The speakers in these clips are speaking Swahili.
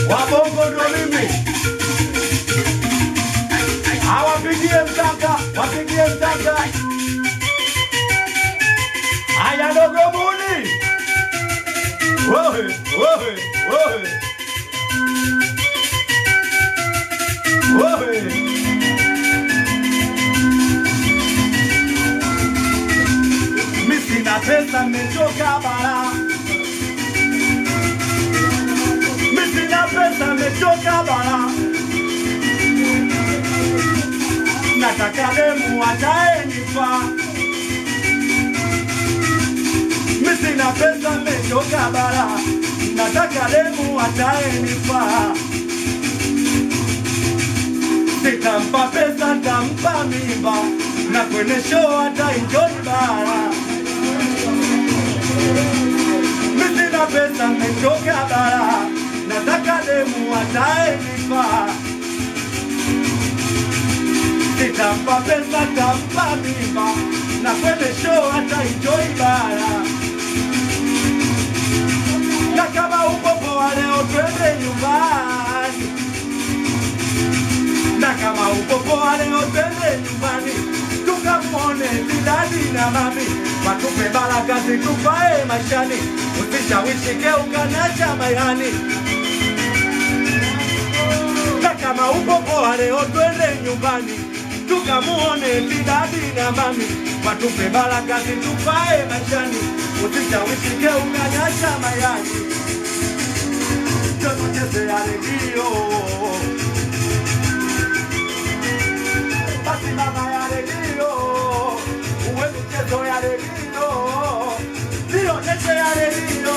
Wabongo ndo mimi. Wapigie mtaka, wapigie mtaka. Haya dogo muni. Wohe, wohe, wohe. Wohe. Mimi sina pesa nimechoka bara. Mimi sina pesa nimechoka bara. Nataka demu ataenipa. Mimi sina pesa nimechoka bara. Nataka demu ataenipa. Sitampa pesa nitampa mimba. Na kwenye show ataenjoy bara. Mimi sina pesa nimechoka bara. Nataka demu ataenipa. Sitampa pesa nitampa mimba. Na kwenye show ataenjoy bara. Na kama uko poa leo twende nyumbani. Na kama uko poa leo twende nyumbani. Tukamwone dadi na mami. Watupe baraka zitupae maishani. Usishawishike ukanacha mayani. Na kama uko poa leo twende nyumbani. Tukamwone dadi na mami. Watupe baraka zitupae maishani. Usishawishike ukanacha mayani. Tucheze ya redio. Basi mama ya redio. Uwe michezo ya redio. Nionyeshe ya redio.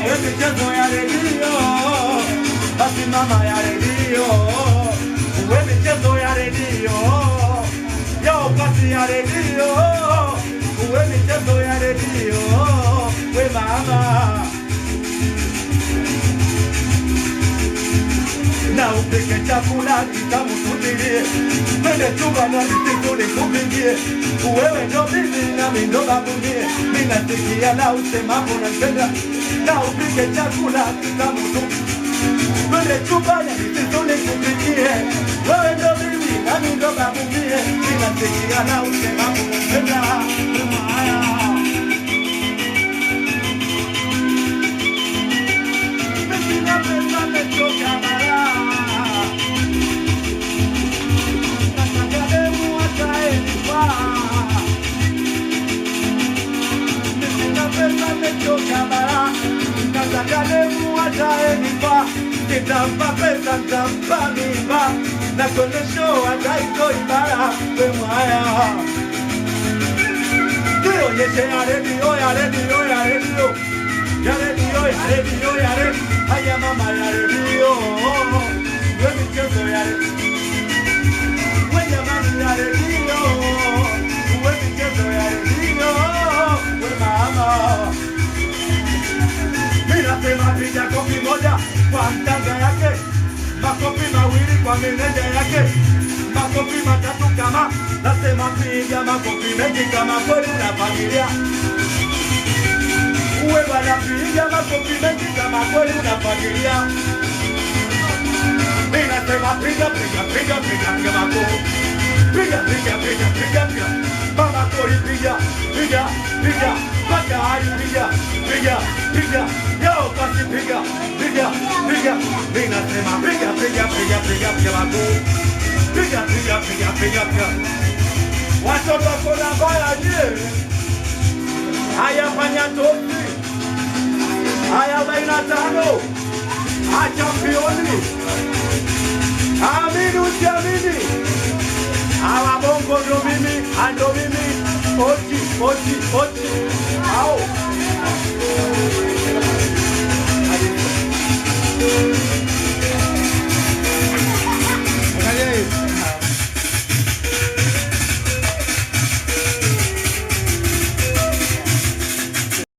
Uwe michezo ya redio. Basi mama ya redio. Uwe michezo ya redio. Yo basi ya redio. Uwe michezo ya redio. We mama. Na upike chakula kitamu tutilie. Twende chumba na misitu nikupigie. Wewe ndo bibi na mimi ndo babu mie. Mimi nasikia na usemapo napenda. Na upike chakula kitamu tutilie. Twende chumba na misitu nikupigie. Wewe ndo bibi na mimi ndo babu mie. Mimi nasikia na usemapo napenda. Mimi na pesa nimechoka bara. Nitampa pesa, nitampa mimba. Na kwenye show ataenjoy bara. We mwaya. Nionyeshe ya redio, ya redio, ya redio. Ya redio, ya redio, ya redio. Haya mama ya redio. We michezo ya redio. We jamani ya redio. We michezo ya redio. We mama. Minasema piga kofi moja kwa mtanga yake. Makofi mawili kwa meneja yake. Makofi matatu kama. Nasema piga makofi mengi kama kweli una familia. Uwe bwana piga makofi mengi kama kweli una familia. Minasema piga piga piga piga piga makofi. Piga piga piga piga piga. Mama koi piga piga piga. Paka hai piga piga piga. Yo basi piga piga piga. Minasema piga piga piga piga piga makofi. Piga piga piga piga piga. Watoto kona baya je. Haya fanya topi. Haya 45. Championi. Amini usiamini. Hawa bongo ndo mimi, ando mimi. Ochi, ochi, ochi. Ao.